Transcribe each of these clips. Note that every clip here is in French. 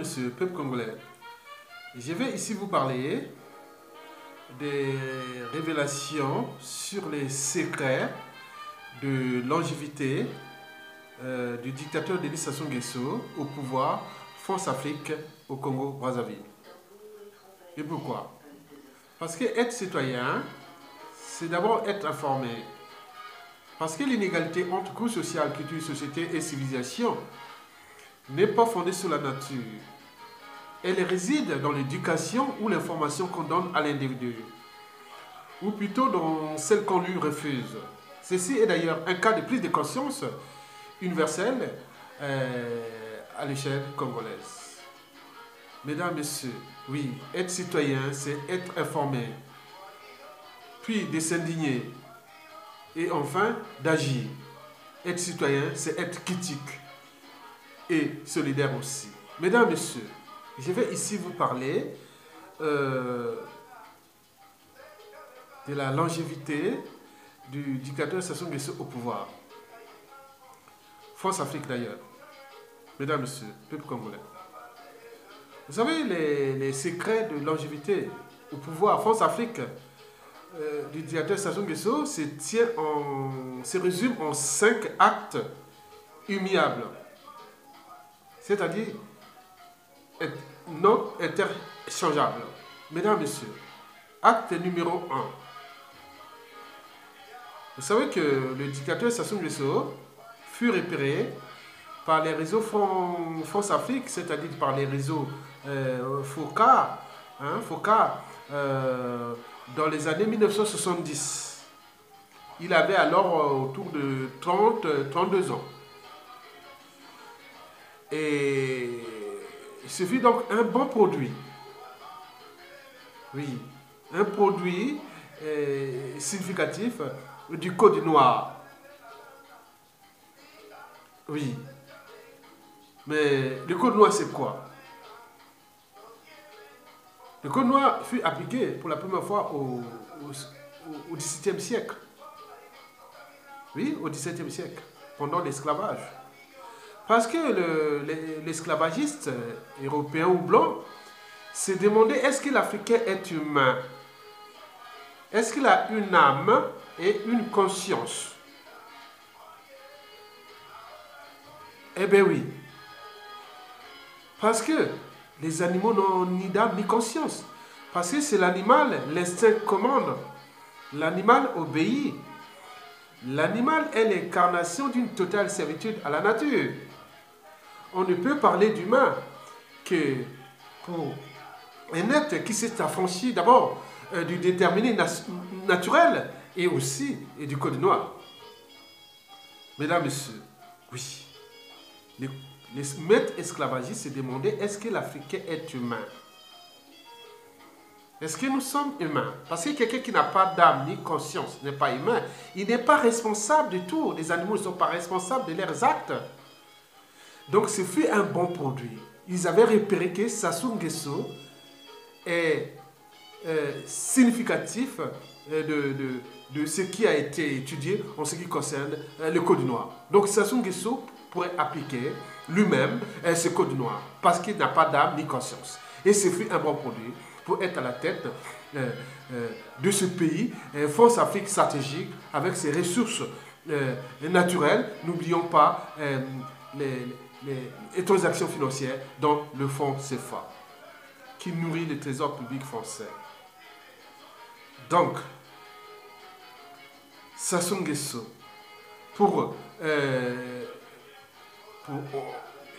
Monsieur, peuple congolais, je vais ici vous parler des révélations sur les secrets de longévité du dictateur Denis Sassou Nguesso au pouvoir France-Afrique au Congo-Brazzaville. Et pourquoi? Parce que être citoyen, c'est d'abord être informé. Parce que l'inégalité entre couches sociales, culture, société et civilisation n'est pas fondée sur la nature. Elle réside dans l'éducation ou l'information qu'on donne à l'individu, ou plutôt dans celle qu'on lui refuse. Ceci est d'ailleurs un cas de prise de conscience universelle à l'échelle congolaise. Mesdames, Messieurs, oui, être citoyen, c'est être informé, puis de s'indigner, et enfin d'agir. Être citoyen, c'est être critique et solidaire aussi. Mesdames, Messieurs, je vais ici vous parler de la longévité du dictateur Sassou Nguesso au pouvoir. France-Afrique d'ailleurs. Mesdames, Messieurs, peuple congolais. Vous savez, les secrets de longévité au pouvoir France-Afrique du dictateur Sassou Nguesso se résume en 5 actes immuables. C'est-à-dire non interchangeables. Mesdames, Messieurs, acte numéro 1. Vous savez que le dictateur Sassou Nguesso fut repéré par les réseaux France-Afrique, c'est-à-dire par les réseaux FOCA, dans les années 1970. Il avait alors autour de 32 ans. Et ce fut donc un bon produit. Oui, un produit significatif du Code noir. Oui. Mais le Code noir, c'est quoi? Le Code noir fut appliqué pour la première fois au XVIIe siècle. Oui, au XVIIe siècle, pendant l'esclavage. Parce que l'esclavagiste européen ou blanc se demandait, est-ce que l'Africain est humain? Est-ce qu'il a une âme et une conscience? Eh bien oui. Parce que les animaux n'ont ni d'âme ni conscience. Parce que c'est l'animal, l'instinct commande. L'animal obéit. L'animal est l'incarnation d'une totale servitude à la nature. On ne peut parler d'humain que pour un être qui s'est affranchi d'abord du déterminé naturel et aussi du Code noir. Mesdames, Messieurs, oui. Les maîtres esclavagistes se demandaient, est-ce que l'Africain est humain? Est-ce que nous sommes humains? Parce que quelqu'un qui n'a pas d'âme ni conscience n'est pas humain. Il n'est pas responsable du tout. Les animaux ne sont pas responsables de leurs actes. Donc ce fut un bon produit. Ils avaient repéré que Sassou Nguesso est significatif de ce qui a été étudié en ce qui concerne le Code noir. Donc Sassou Nguesso pourrait appliquer lui-même ce Code noir parce qu'il n'a pas d'âme ni conscience. Et ce fut un bon produit pour être à la tête de ce pays, France-Afrique stratégique, avec ses ressources naturelles. N'oublions pas les transactions financières dans le fonds CFA, qui nourrit le trésor public français. Donc, Sassou Nguesso,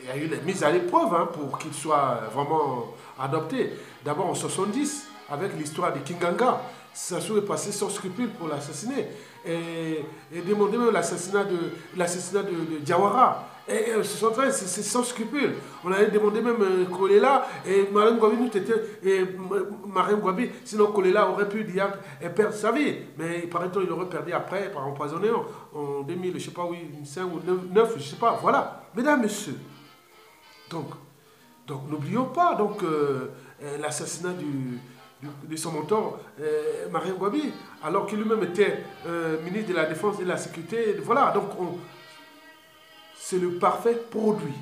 il y a eu les mises à l'épreuve pour qu'il soit vraiment adopté. D'abord en 70, avec l'histoire de Kinganga, Sassou est passé sans scrupule pour l'assassiner et demander même l'assassinat de Diawara. Et en 73, c'est sans scrupule. On avait demandé même Kolela et Marine Gwabi nous était Marine Gwabi, sinon Kolela aurait pu perdre sa vie. Mais il paraît qu'il aurait perdu après par empoisonnement en 2000, je ne sais pas, oui, 5 ou 9, je ne sais pas. Voilà. Mesdames, Messieurs. Donc n'oublions pas l'assassinat de son mentor, Marien Gwabi, alors qu'il lui-même était ministre de la Défense et de la Sécurité. Voilà, donc c'est le parfait produit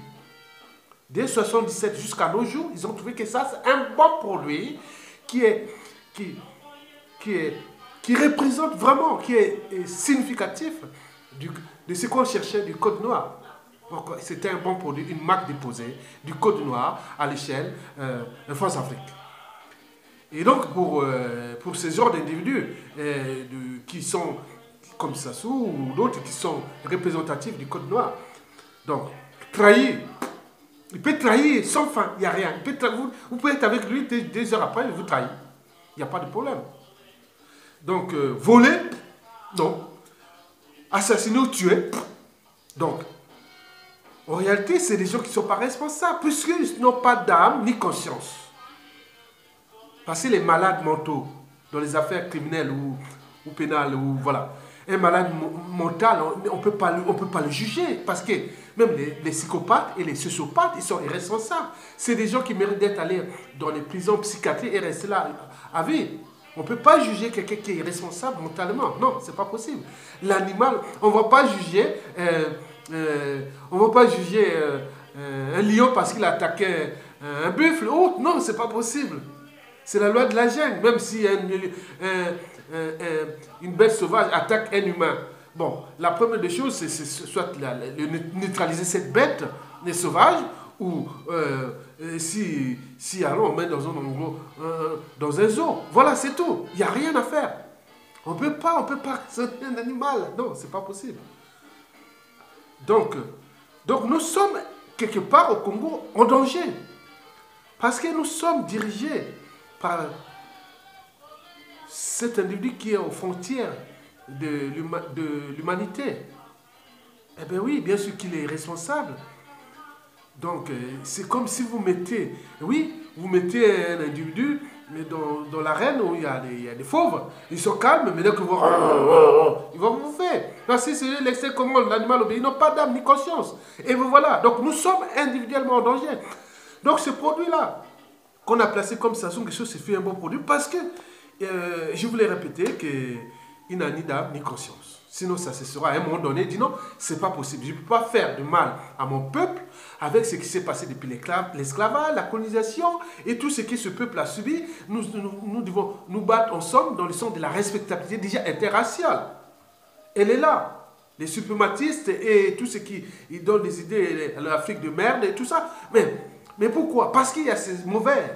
Dès 77 jusqu'à nos jours, ils ont trouvé que ça, c'est un bon produit qui représente vraiment, qui est significatif de ce qu'on cherchait du Code noir. C'était un bon produit, une marque déposée du Code noir à l'échelle de France-Afrique. Et donc, pour ces genres d'individus qui sont comme Sassou ou d'autres qui sont représentatifs du Code noir, donc, trahir, il peut trahir sans fin, il n'y a rien. Vous pouvez être avec lui 2 heures après, il vous trahit. Il n'y a pas de problème. Donc, voler, non. Assassiner ou tuer, donc, en réalité, c'est des gens qui ne sont pas responsables, puisqu'ils n'ont pas d'âme ni conscience. Parce que les malades mentaux, dans les affaires criminelles ou pénales, ou voilà, un malade mental, on ne peut pas le juger, parce que même les psychopathes et les sociopathes, ils sont irresponsables. C'est des gens qui méritent d'être allés dans les prisons psychiatriques et rester là à vie. On ne peut pas juger quelqu'un qui est irresponsable mentalement. Non, ce n'est pas possible. L'animal, on ne va pas juger, un lion parce qu'il a attaqué un buffle. Oh, non, ce n'est pas possible. C'est la loi de la jungle. Même si une bête sauvage attaque un humain. Bon, la première des choses, c'est soit neutraliser cette bête sauvage, ou si alors on met dans un zoo. Voilà, c'est tout. Il n'y a rien à faire. On peut pas, c'est un animal. Non, c'est pas possible. Donc nous sommes quelque part au Congo en danger. Parce que nous sommes dirigés par cet individu qui est aux frontières de l'humanité. Eh bien oui, bien sûr qu'il est responsable. Donc, c'est comme si vous mettez un individu mais dans l'arène où il y a des fauves. Ils sont calmes, mais dès que vous... Ils vont vous faire. Parce que c'est l'excès comment l'animal obéit. Ils n'ont pas d'âme ni conscience. Et vous voilà. Donc, nous sommes individuellement en danger. Donc, ce produit-là, qu'on a placé comme ça, c'est fait un bon produit parce que, je voulais répéter qu'il n'a ni d'âme ni conscience. Sinon, ça se sera à un moment donné, dit non, c'est pas possible. Je ne peux pas faire de mal à mon peuple avec ce qui s'est passé depuis l'esclavage, la colonisation et tout ce que ce peuple a subi. Nous devons nous battre ensemble dans le sens de la respectabilité déjà interraciale. Elle est là. Les suprématistes et tout ce qui donnent des idées à l'Afrique de merde et tout ça. Mais pourquoi? Parce qu'il y a ces mauvais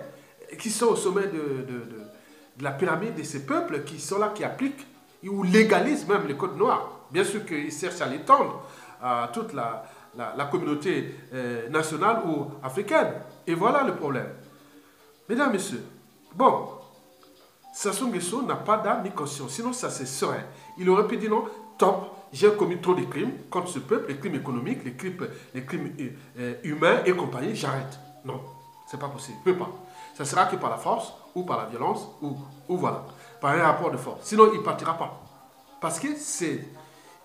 qui sont au sommet de la pyramide de ces peuples qui sont là, qui appliquent ou légalisent même le code noir. Bien sûr qu'ils cherchent à l'étendre à toute la communauté nationale ou africaine. Et voilà le problème. Mesdames, Messieurs, bon, Sassou Nguesso n'a pas d'âme ni conscience, sinon ça c'est serein. Il aurait pu dire non, top, j'ai commis trop de crimes contre ce peuple, les crimes économiques, les crimes humains et compagnie, j'arrête. Non, c'est pas possible, il ne peut pas. Ça sera que par la force, ou par la violence, ou voilà, par un rapport de force. Sinon, il ne partira pas. Parce que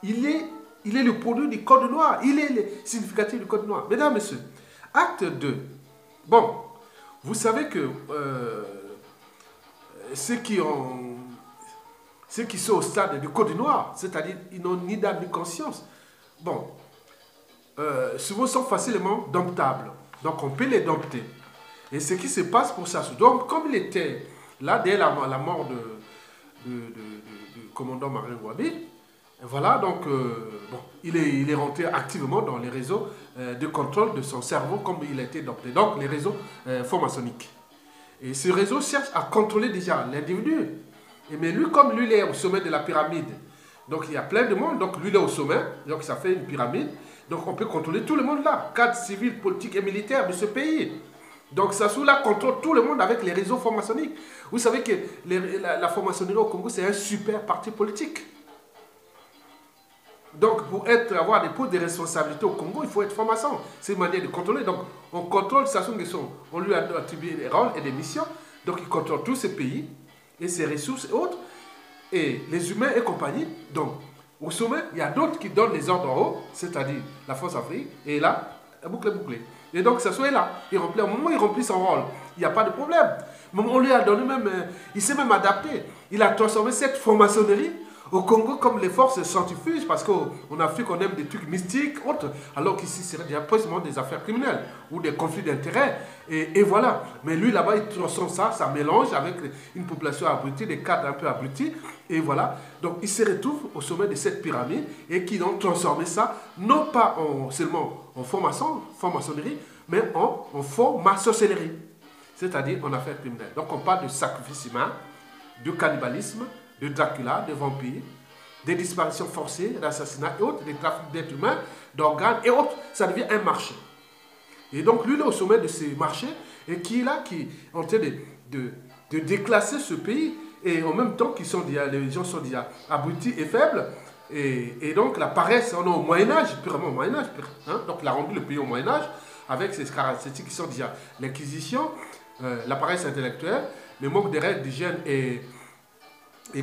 il est le produit du code noir, il est le significatif du code noir. Mesdames, Messieurs, acte 2. Bon, vous savez que ceux qui sont au stade du code noir, c'est-à-dire ils n'ont ni d'âme ni conscience, bon, souvent sont facilement domptables. Donc on peut les dompter. Et ce qui se passe pour ça, donc comme il était là dès la mort du commandant Martin Ngouabi, voilà, donc bon, il est rentré activement dans les réseaux de contrôle de son cerveau comme il a été dompté. Donc les réseaux francs-maçonniques. Et ce réseau cherche à contrôler déjà l'individu. Mais lui, comme lui, il est au sommet de la pyramide, donc il y a plein de monde, donc lui, il est au sommet, donc ça fait une pyramide, donc on peut contrôler tout le monde là, cadre civil, politique et militaire de ce pays. Donc Sassou là contrôle tout le monde avec les réseaux francs-maçonniques. Vous savez que la franc-maçonnerie au Congo, c'est un super parti politique. Donc pour avoir des postes de responsabilité au Congo, il faut être franc-maçon. C'est une manière de contrôler. Donc on contrôle Sassou Nguesso, on lui a attribué des rôles et des missions. Donc il contrôle tous ces pays et ses ressources et autres. Et les humains et compagnie. Donc au sommet, il y a d'autres qui donnent les ordres en haut, c'est-à-dire la France-Afrique, et là, bouclé. Et donc, Sassou est là. Au moment où il remplit son rôle, il n'y a pas de problème. Mais on lui a donné même, il s'est même adapté. Il a transformé cette franc-maçonnerie Au Congo, comme les forces centrifuges, parce qu'en Afrique, on aime des trucs mystiques, autres, alors qu'ici, c'est déjà précisément des affaires criminelles ou des conflits d'intérêts. Et voilà. Mais lui, là-bas, il transforme ça mélange avec une population abrutie, des cadres un peu abrutis. Et voilà. Donc, il se retrouve au sommet de cette pyramide et qui ont transformé ça, non pas seulement en franc-maçonnerie, mais en franc-maçonnerie. C'est-à-dire en affaires criminelles. Donc, on parle de sacrifice humain, de cannibalisme, de Dracula, de vampires, des disparitions forcées, d'assassinats et autres, des trafics d'êtres humains, d'organes et autres. Ça devient un marché. Et donc, lui, il est au sommet de ces marchés et qui est là, qui est en train de déclasser ce pays. Et en même temps, les gens sont déjà abrutis et faibles. Et donc, la paresse, on est au Moyen-Âge, purement au Moyen-Âge. Hein? Donc, il a rendu le pays au Moyen-Âge avec ses caractéristiques qui sont déjà l'Inquisition, la paresse intellectuelle, le manque de règles d'hygiène et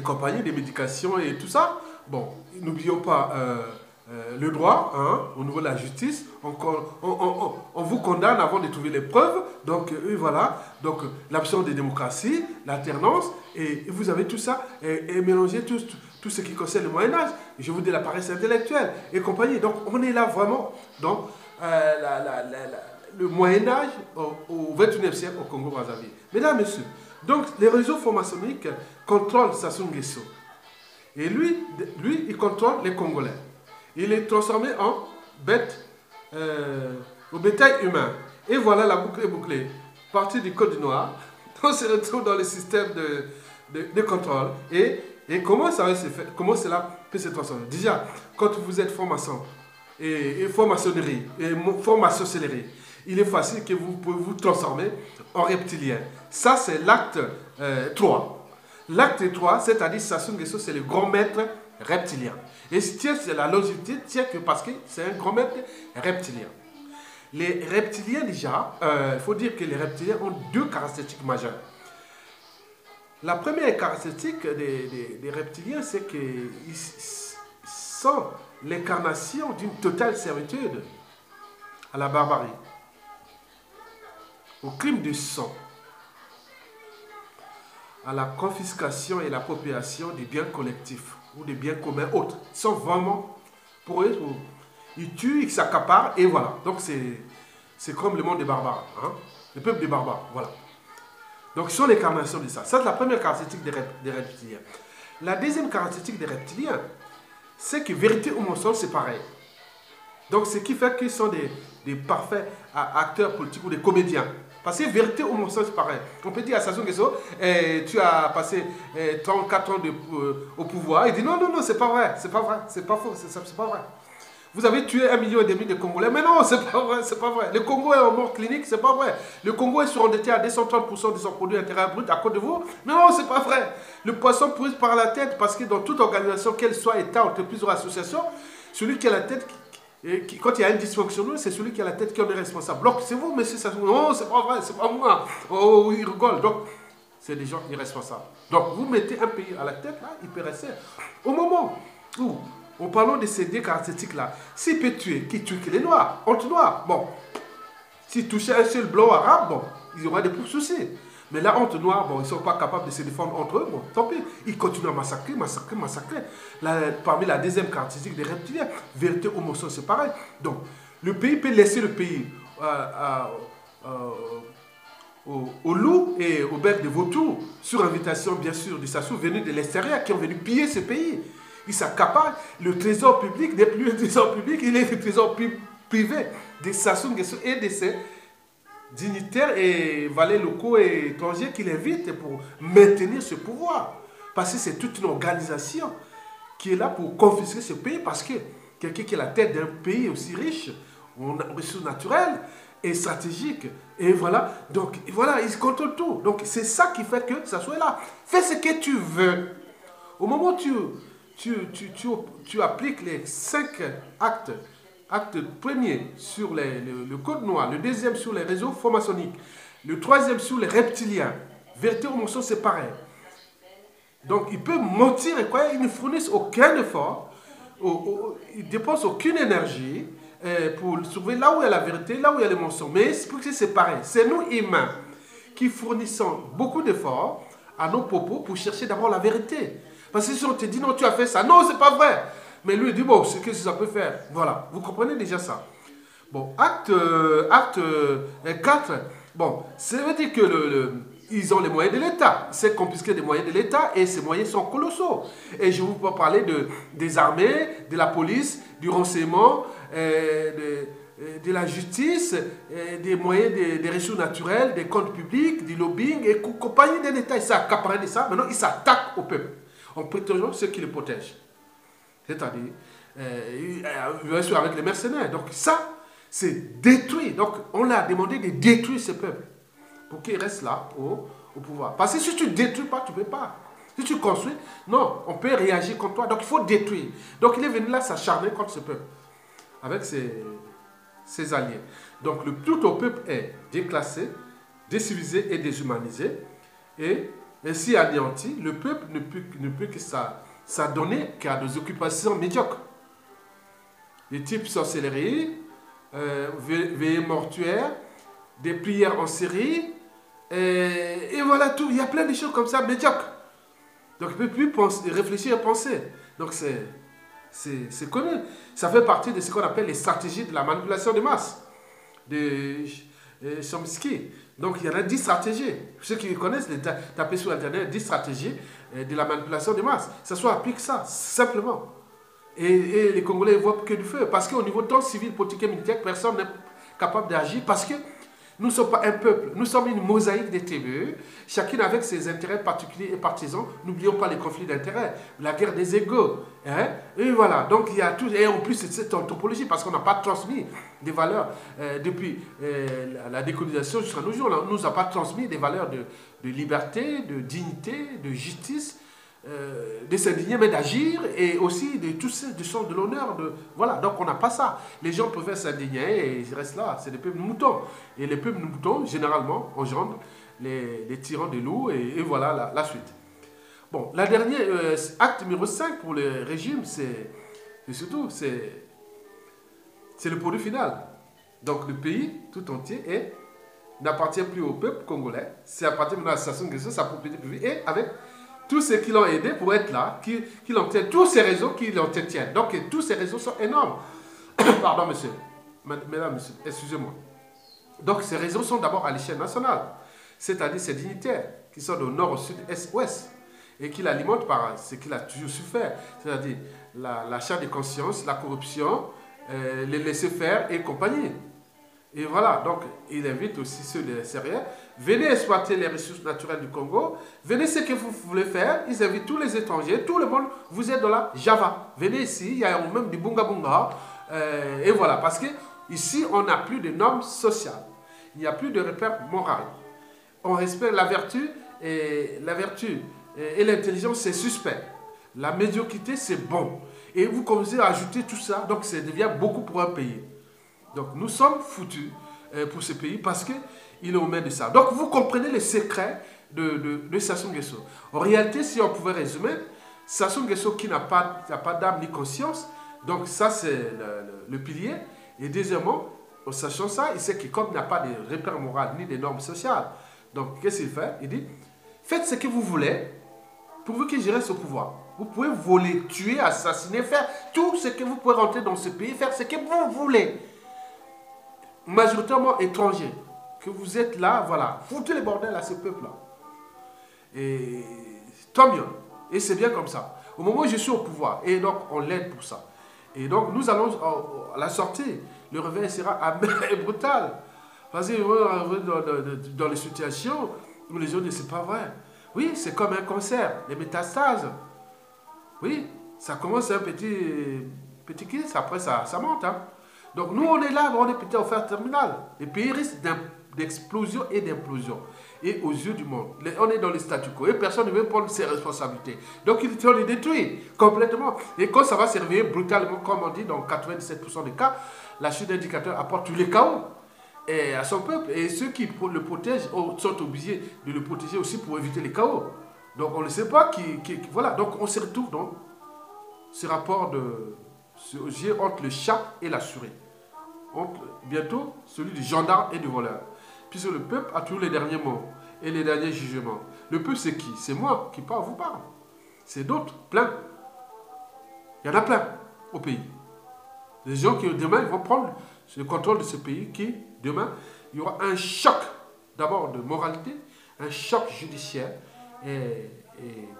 compagnie, des médications et tout ça. Bon, n'oublions pas le droit, hein, au niveau de la justice. On vous condamne avant de trouver les preuves. Donc, voilà. Donc, l'absence de démocratie, l'alternance, et vous avez tout ça, et mélangez tout ce qui concerne le Moyen-Âge. Je vous dis la paresse intellectuelle et compagnie. Donc, on est là vraiment dans le Moyen-Âge au XXIe siècle au Congo-Brazzaville. Mesdames, Messieurs, donc les réseaux francs-maçonniques contrôlent Sassou Nguesso. Et lui, il contrôle les Congolais. Il est transformé en bête, au bétail humain. Et voilà, la boucle est bouclée. Partie du Code du Noir, on se retrouve dans le système de contrôle. Et comment ça va se faire, comment cela peut se transformer? Déjà, quand vous êtes franc-maçon, et franc-maçonnerie, et franc-maçonnerie, il est facile que vous pouvez vous transformer en reptilien. Ça, c'est l'acte 3. L'acte 3, c'est-à-dire Sassou Nguesso, c'est le grand maître reptilien. Et c'est la longévité, parce que c'est un grand maître reptilien. Les reptiliens, déjà, il faut dire que les reptiliens ont deux caractéristiques majeures. La première caractéristique des reptiliens, c'est qu'ils sont l'incarnation d'une totale servitude à la barbarie, au crime du sang, à la confiscation et l'appropriation des biens collectifs ou des biens communs autres. Ils sont vraiment, pour eux, ils tuent, ils s'accaparent et voilà. Donc c'est comme le monde des barbares, hein? Le peuple des barbares, voilà. Donc ils sont l'incarnation de ça. Ça, c'est la première caractéristique des reptiliens. La deuxième caractéristique des reptiliens, c'est que vérité ou mensonge, c'est pareil. Donc ce qui fait qu'ils sont des parfaits acteurs politiques ou des comédiens. Parce que vérité ou mensonge, c'est pareil. On peut dire à Sassou Nguesso, tu as passé 34 ans au pouvoir. Il dit non, non, non, c'est pas vrai, c'est pas vrai, c'est pas faux, c'est pas vrai. Vous avez tué 1,5 million de Congolais, mais non, c'est pas vrai, c'est pas vrai. Le Congo est en mort clinique, c'est pas vrai. Le Congo est surendetté à 230% de son produit intérieur brut à cause de vous, mais non, c'est pas vrai. Le poisson pousse par la tête parce que dans toute organisation, qu'elle soit État, entreprise ou association, celui qui a la tête, quand il y a un dysfonctionnement, c'est celui qui a la tête qui en est responsable. Donc c'est vous, monsieur Sassou. Non, c'est pas vrai, c'est pas moi. Oh, il rigole. Donc, c'est des gens irresponsables. Donc, vous mettez un pays à la tête, là, il peut rester. Au moment où, en parlant de ces deux caractéristiques-là, s'il peut tuer, qui tue que les Noirs, entre Noirs, bon, s'il touchait un seul blanc arabe, bon, il y aura des soucis. Mais la honte noire, bon, ils ne sont pas capables de se défendre entre eux, bon, tant pis. Ils continuent à massacrer, massacrer, massacrer. Parmi la deuxième caractéristique des reptiliens, vérité ou mensonge, c'est pareil. Donc, le pays peut laisser le pays aux loups et aux bêtes de vautours, sur invitation, bien sûr, du Sassou, venus de l'extérieur, qui ont venu piller ce pays. Ils s'accaparent le trésor public, n'est plus le trésor public, il est le trésor privé des Sassou Nguesso et de ses dignitaires et valets locaux et étrangers qui l'invitent pour maintenir ce pouvoir. Parce que c'est toute une organisation qui est là pour confisquer ce pays, parce que quelqu'un qui est la tête d'un pays aussi riche, en ressources naturelles et stratégiques, et voilà, donc voilà, ils contrôlent tout. Donc c'est ça qui fait que ça soit là. Fais ce que tu veux. Au moment où tu appliques les 5 actes, acte premier sur le code noir, le deuxième sur les réseaux francs-maçonniques, le troisième sur les reptiliens. Vérité ou mensonge, c'est pareil. Donc, ils peuvent mentir et quoi, ils ne fournissent aucun effort, ils ne dépensent aucune énergie pour trouver là où il y a la vérité, là où il y a le mensonge. Mais c'est pareil. C'est nous, humains, qui fournissons beaucoup d'efforts à nos propos pour chercher d'abord la vérité. Parce que si on te dit non, tu as fait ça, non, c'est pas vrai. Mais lui, il dit bon, qu'est-ce que ça peut faire? Voilà, vous comprenez déjà ça. Bon, acte 4, bon, ça veut dire que ils ont les moyens de l'État. C'est confisquer des moyens de l'État et ces moyens sont colossaux. Et je vous peux parler des armées, de la police, du renseignement, de la justice, des moyens des ressources naturelles, des comptes publics, du lobbying et compagnie de l'État. Ils s'accaparent de ça. Maintenant, ils s'attaquent au peuple en protégeant ceux qui le protègent. C'est-à-dire, bien sûr, avec les mercenaires. Donc ça, c'est détruit. Donc on l'a demandé de détruire ce peuple pour qu'il reste là au pouvoir. Parce que si tu ne détruis pas, tu ne peux pas. Si tu construis, non, on peut réagir contre toi. Donc il faut détruire. Donc il est venu là s'acharner contre ce peuple avec ses alliés. Donc tout au peuple est déclassé, décivilisé et déshumanisé. Et ainsi anéanti, le peuple ne peut que s'adonner qu'à des occupations médiocres. Des types sorcellerie, veillées mortuaires, des prières en série, et voilà tout. Il y a plein de choses comme ça, médiocres. Donc, il ne peut plus réfléchir et penser. Donc, c'est connu. Ça fait partie de ce qu'on appelle les stratégies de la manipulation de masse, de Chomsky. Donc, il y en a 10 stratégies. Ceux qui connaissent, tapez sur Internet 10 stratégies de la manipulation de masse. Ça soit applique ça, simplement. Et les Congolais ne voient que du feu. Parce qu'au niveau tant civil, politique et militaire, personne n'est capable d'agir. Parce que nous ne sommes pas un peuple. Nous sommes une mosaïque des tribus. Chacune avec ses intérêts particuliers et partisans. N'oublions pas les conflits d'intérêts. La guerre des égaux. Hein? Et voilà. Donc il y a tout. Et en plus, c'est cette anthropologie. Parce qu'on n'a pas transmis des valeurs depuis la décolonisation jusqu'à nos jours. On ne nous a pas transmis des valeurs de liberté, de dignité, de justice. De s'indigner mais d'agir et aussi de tout ce du sens de l'honneur voilà, donc on n'a pas ça. Les gens peuvent s'indigner et ils restent là, c'est des peuples moutons et les peuples moutons généralement engendrent les tyrans des loups et voilà la suite. Bon, la dernière acte numéro 5 pour le régime, c'est surtout c'est le produit final. Donc le pays tout entier n'appartient plus au peuple congolais, c'est appartient maintenant à Sassou Nguesso, sa propriété privée, et avec tous ceux qui l'ont aidé pour être là, qui l'obtiennent, tous ces réseaux qui l'obtiennent. Donc tous ces réseaux sont énormes. Pardon, monsieur. Mesdames, monsieur, excusez-moi. Donc ces réseaux sont d'abord à l'échelle nationale, c'est-à-dire ces dignitaires qui sont au nord, au sud, est, ouest, et qui l'alimentent par ce qu'il a toujours su faire, c'est-à-dire l'achat de conscience, la corruption, les laisser faire et compagnie. Et voilà, donc il invite aussi ceux de l'extérieur. Venez exploiter les ressources naturelles du Congo. Venez ce que vous voulez faire. Ils invitent tous les étrangers, tout le monde. Vous êtes dans la Java. Venez ici, il y a même du bunga bunga. Et voilà, parce que ici on n'a plus de normes sociales. Il n'y a plus de repères moraux. On respecte la vertu et l'intelligence, c'est suspect. La médiocrité, c'est bon. Et vous commencez à ajouter tout ça, donc ça devient beaucoup pour un pays. Donc nous sommes foutus pour ce pays parce qu'il est au mains de ça. Donc vous comprenez les secrets de Sassou Nguesso. En réalité, si on pouvait résumer, Sassou Nguesso qui n'a pas d'âme ni conscience, donc ça c'est le pilier. Et deuxièmement, en sachant ça, il sait que comme il n'a pas de repères moraux ni de normes sociales, donc qu'est-ce qu'il fait? Il dit, faites ce que vous voulez pourvu que je reste au pouvoir. Vous pouvez voler, tuer, assassiner, faire tout ce que vous pouvez rentrer dans ce pays, faire ce que vous voulez. Majoritairement étrangers, que vous êtes là, voilà, foutez les bordels à ce peuple-là. Et tant mieux. Et c'est bien comme ça. Au moment où je suis au pouvoir, et donc on l'aide pour ça. Et donc nous allons à la sortie, le réveil sera amer et brutal. Parce que dans les situations où les gens disent c'est pas vrai. Oui, c'est comme un cancer, les métastases. Oui, ça commence un petit kiss, après ça monte. Hein. Donc nous on est là, on est peut-être en phase terminale. Les pays risquent d'explosion et d'implosion. Et aux yeux du monde, on est dans le statu quo et personne ne veut prendre ses responsabilités. Donc il faut les détruire complètement. Et quand ça va se réveiller brutalement, comme on dit dans 97% des cas, la chute d'indicateur apporte tous les chaos à son peuple. Et ceux qui le protègent sont obligés de le protéger aussi pour éviter les chaos. Donc on ne sait pas voilà, donc on se retrouve dans ce rapport ce jeu entre le chat et la souris. Bientôt celui du gendarme et du voleur. Puisque le peuple a toujours les derniers mots et les derniers jugements. Le peuple c'est qui? C'est moi qui vous parle. c'est d'autres, plein. Il y en a plein au pays. Des gens qui demain vont prendre le contrôle de ce pays qui, demain, il y aura un choc d'abord de moralité, un choc judiciaire et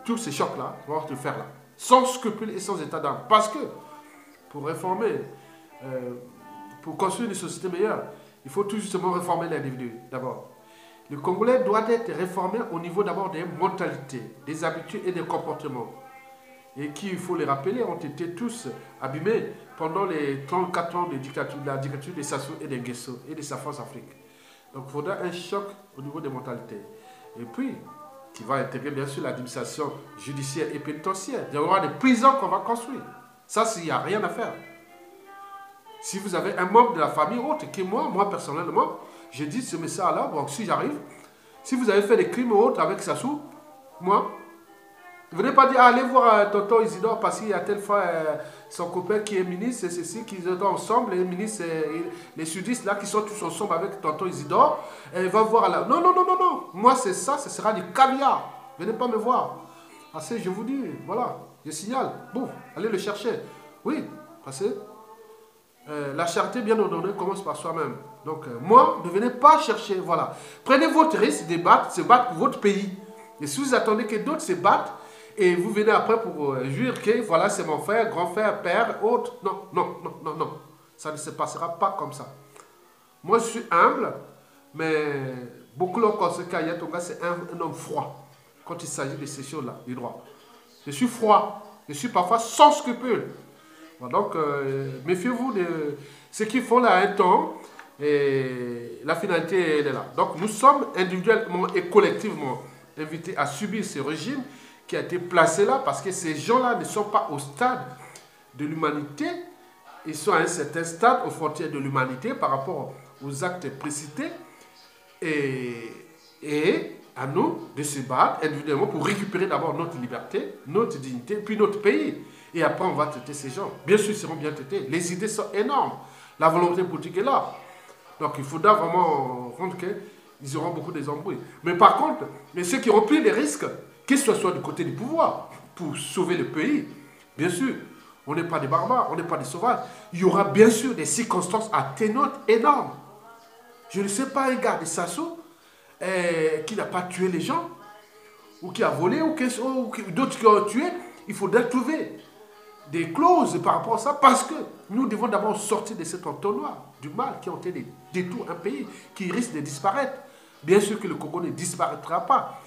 tous ces chocs-là vont se faire là. Sans scrupule et sans état d'âme. Parce que pour réformer, pour construire une société meilleure, il faut tout justement réformer l'individu d'abord. Le Congolais doit être réformé au niveau d'abord des mentalités, des habitudes et des comportements. Et qui, il faut les rappeler, ont été tous abîmés pendant les 34 ans de la dictature des Sassou et des Nguesso et des Safras Afrique. Donc il faudra un choc au niveau des mentalités. Et puis, qui va intégrer bien sûr l'administration judiciaire et pénitentiaire. Il y aura des prisons qu'on va construire. Ça, s'il n'y a rien à faire. Si vous avez un membre de la famille autre que moi personnellement, j'ai dit ce message-là, bon, si j'arrive, si vous avez fait des crimes autres avec Sassou, moi, ne venez pas dire, allez voir tonton Isidore parce qu'il y a telle fois son copain qui est ministre, c'est ceci, qui sont ensemble, les ministres, les sudistes là, qui sont tous ensemble avec tonton Isidore, et va voir là. Non, non, non, non, non. Moi, c'est ça, ce sera du caviar. Venez pas me voir. Parce que je vous dis, voilà, je signale. Bon, allez le chercher. Oui, parce que la charité bien ordonnée commence par soi-même. Donc, moi, ne venez pas chercher, voilà. Prenez votre risque de se battre pour votre pays. Et si vous attendez que d'autres se battent, et vous venez après pour jurer que voilà, c'est mon frère, grand frère, père, autre. Non, non, non, non, non. Ça ne se passera pas comme ça. Moi, je suis humble, mais beaucoup l'ont considéré qu'Ayatonga, c'est un homme froid quand il s'agit de ces choses-là, du droit. Je suis froid. Je suis parfois sans scrupule. Bon, donc, méfiez-vous de ce qu'ils font là un temps. Et la finalité, elle est là. Donc, nous sommes individuellement et collectivement invités à subir ce régime qui a été placé là parce que ces gens-là ne sont pas au stade de l'humanité. Ils sont à un certain stade aux frontières de l'humanité par rapport aux actes précités. Et à nous de se battre individuellement pour récupérer d'abord notre liberté, notre dignité, puis notre pays. Et après, on va traiter ces gens. Bien sûr, ils seront bien traités. Les idées sont énormes. La volonté politique est là. Donc, il faudra vraiment rendre qu'ils auront beaucoup des embrouilles. Mais par contre, ceux qui ont pris des risques, que ce soit du côté du pouvoir, pour sauver le pays, bien sûr, on n'est pas des barbares, on n'est pas des sauvages. Il y aura bien sûr des circonstances atténuantes énormes. Je ne sais pas un gars de Sassou qui n'a pas tué les gens, ou qui a volé, ou d'autres qui ont tué. Il faudra trouver des clauses par rapport à ça, parce que nous devons d'abord sortir de cet entonnoir du mal qui ont été détour un pays qui risque de disparaître. Bien sûr que le Congo ne disparaîtra pas,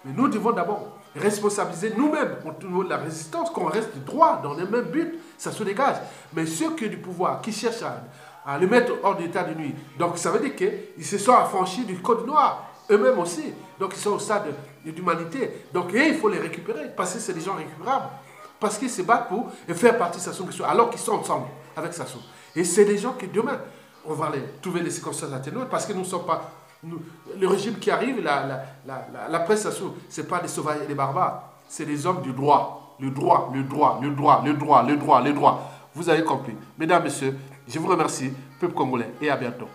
mais nous devons d'abord responsabiliser nous-mêmes au niveau de la résistance, qu'on reste droit dans les mêmes buts, ça se dégage. Mais ceux qui ont du pouvoir, qui cherchent à le mettre hors d'état de nuit, donc ça veut dire qu'ils se sont affranchis du code noir, eux-mêmes aussi. Donc ils sont au stade d'humanité. Donc il faut les récupérer, parce que c'est des gens récupérables. Parce qu'ils se battent pour faire partie de Sassou Nguesso, alors qu'ils sont ensemble avec Sassou. Et c'est des gens qui demain, on va les trouver les circonstances atténuantes, parce que nous ne sommes pas... le régime qui arrive, la presse Sassou, ce n'est pas des sauvages et des barbares, c'est des hommes du droit. Le droit, le droit, le droit, le droit, le droit, le droit. Vous avez compris. Mesdames, Messieurs, je vous remercie, peuple congolais, et à bientôt.